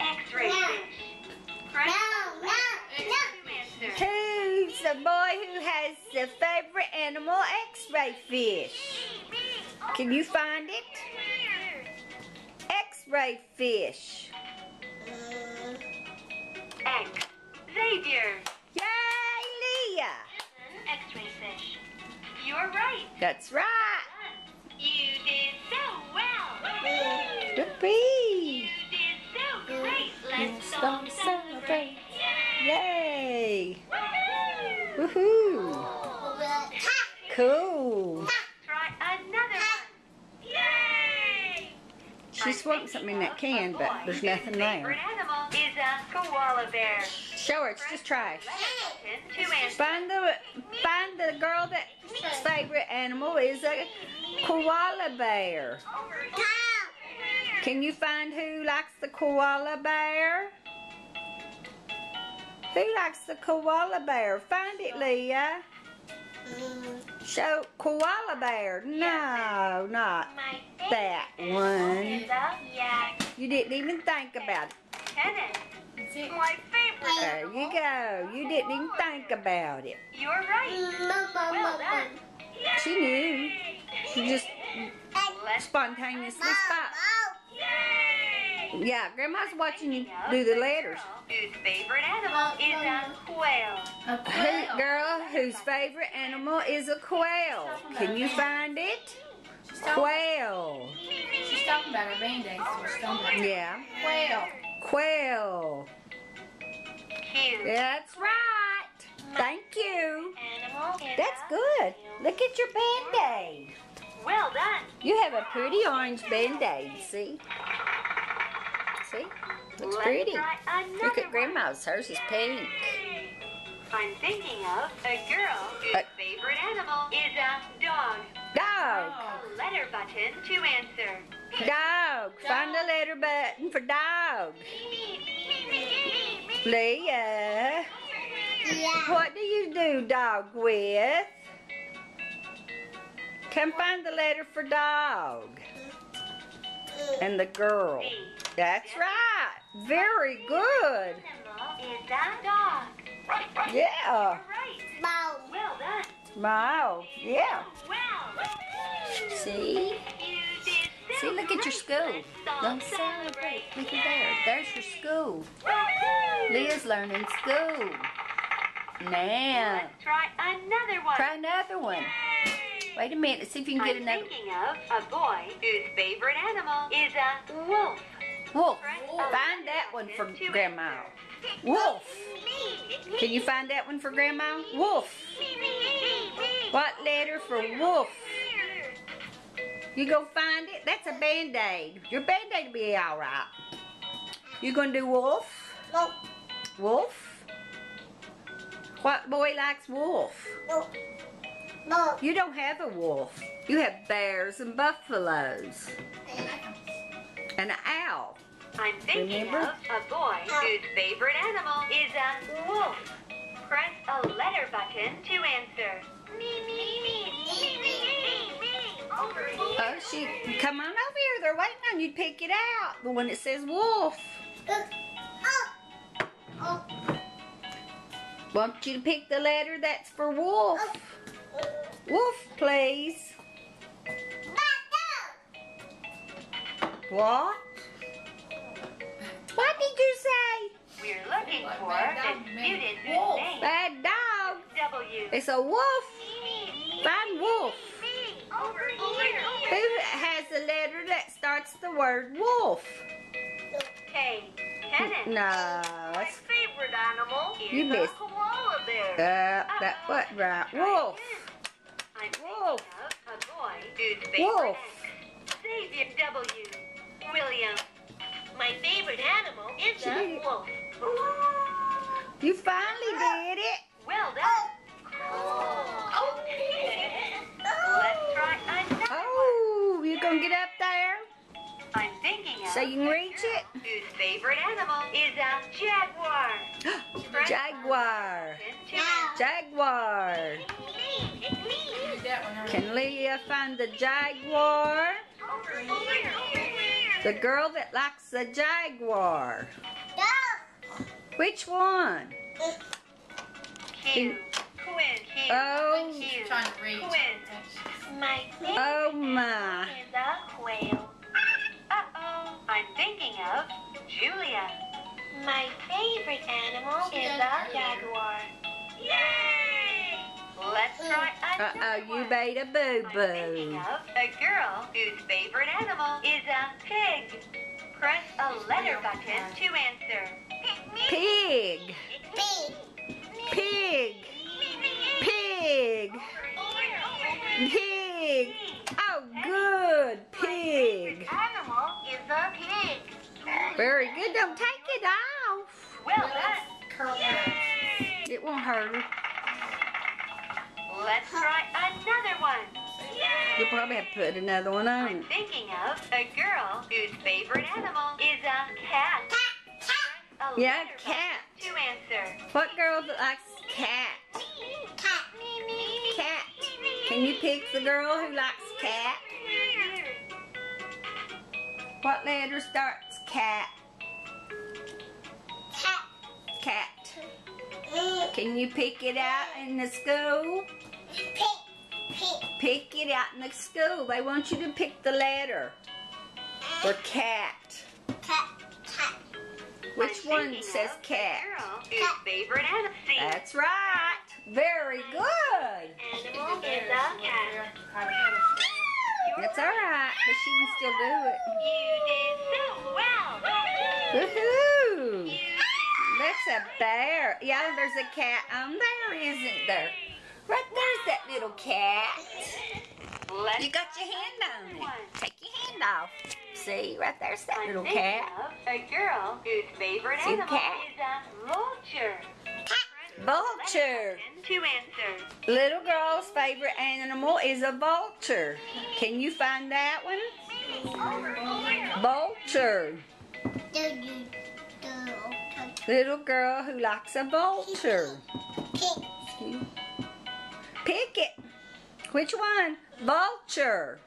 X-ray fish. Press to answer. Who's the boy who has the favorite animal, X-ray fish? Can you find it? X-ray fish. X. Xavier. Yay, Leah! X-ray fish. You're right. That's right. You did so well. Yippee! You did so great. Let's all celebrate. Yay! Woohoo! Woohoo! Cool. Try another one. Yay! She swapped something in that can, but there's nothing Favorite there. animal is a koala bear. Show her, it's just trash. To answer. Find the girl that's favorite animal is a koala bear. Can you find who likes the koala bear? Who likes the koala bear? Find it, Leah. Show koala bear. No, not My that favorite one. is a yak. You didn't even think about it. Tennis. My favorite There animal. you go. You didn't even think about it. You're right. Well done. She knew. She just Let's spontaneously stopped. Yay! Yeah, Grandma's watching you do the letters. Whose favorite animal is a quail? Who, girl whose favorite animal is a quail. Can you find it? Quail. She's talking about her band-aids. So she's talking about Yeah. Quail. Quail. Cute. That's right. Thank you. Animal is That's a good. Look at your band-aid. Well done. You have a pretty orange band-aid, see? See? Looks Let's pretty. try another Look at one. Grandma's. Hers is pink. I'm thinking of a girl whose favorite animal is a dog. Dog. A letter button to answer. Dog. Find the letter button for dog. Leah. What do you do dog with? Come find the letter for dog. And the girl. B. That's right. Very good. Animal is a dog. Yeah. You're right. Well done. Wow. Yeah. Well. See? You did so See, look at your great. school. Let's all Don't celebrate. Look at there. There's your school. Leah's learning school. Now, Let's try another one. try another one. Wait a minute. See if you can get I'm another. thinking of a boy whose favorite animal is a wolf. Wolf. Find that one for Grandma. Wolf. Can you find that one for Grandma? Wolf. What letter for wolf? You go find it? That's a band-aid. Your band-aid will be all right. You gonna do wolf? Wolf? What boy likes wolf? You don't have a wolf. You have bears and buffaloes. And an owl. I'm thinking Remember? of a boy whose favorite animal is a wolf. Press a letter button to answer. Over here. Oh, come on over here. They're waiting on you to pick it out. The one that says wolf. Want you to pick the letter that's for wolf. Wolf, please. What? What did you say? We're looking for the student's Wolf. name. Bad dog. W. It's a wolf. Find wolf. Over here. Who has a letter that starts the word wolf? K. Tennis. No. My That's, favorite animal is You a missed. koala bear. that what right? Wolf. I'm thinking Wolf. of a boy whose favorite Wolf. Xavier W. William. My favorite animal is She did a it. wolf. You finally did it. Well done. Let's try another Oh, you gonna get up there one. I'm thinking of so you can reach it? whose favorite animal is a jaguar. Jaguar. Jaguar. Read that one. Can Leah find the jaguar? Over here. The girl that likes the jaguar. Which one? Q. Quinn. Q. Oh. She's trying to read. Quinn. My favorite Oh my. is a quail. Uh-oh. I'm thinking of Julia. My favorite animal is a jaguar. Yay! Let's try another Uh-oh, you one. made a I'm thinking boo-boo. of a girl whose favorite animal is a pig. Press a letter button to answer. Pig. Pig. Pig. Pig. Oh, good. Pig. Animal is a pig. Very good. Don't take it off. Well Let's done. curl that. It won't hurt her. Let's try another one. You'll probably have to put another one I'm on. thinking of a girl whose favorite animal is a cat. Press a Yeah, letter cat. button to answer. What girl likes cat? Cat. Can you pick the girl who likes cat? What letter starts cat? Cat. Can you pick it out in the school? Pick it out in the school. They want you to pick the letter for cat. Which I'm one thinking says of cat? A girl whose favorite animal That's right. Very good. animal is a cat. That's all right, but she can still do it. You did so well. Woohoo! That's a bear. Yeah, there's a cat on there, isn't there? Right there's that little cat. Let's You got your hand on it. Take your hand off. See, right there's that little thinking cat. of a girl whose favorite See the animal cat? is a vulture. Vulture. To answer. Little girl's favorite animal is a vulture. Can you find that one? Vulture. Little girl who likes a vulture. Pick it. Which one? Vulture.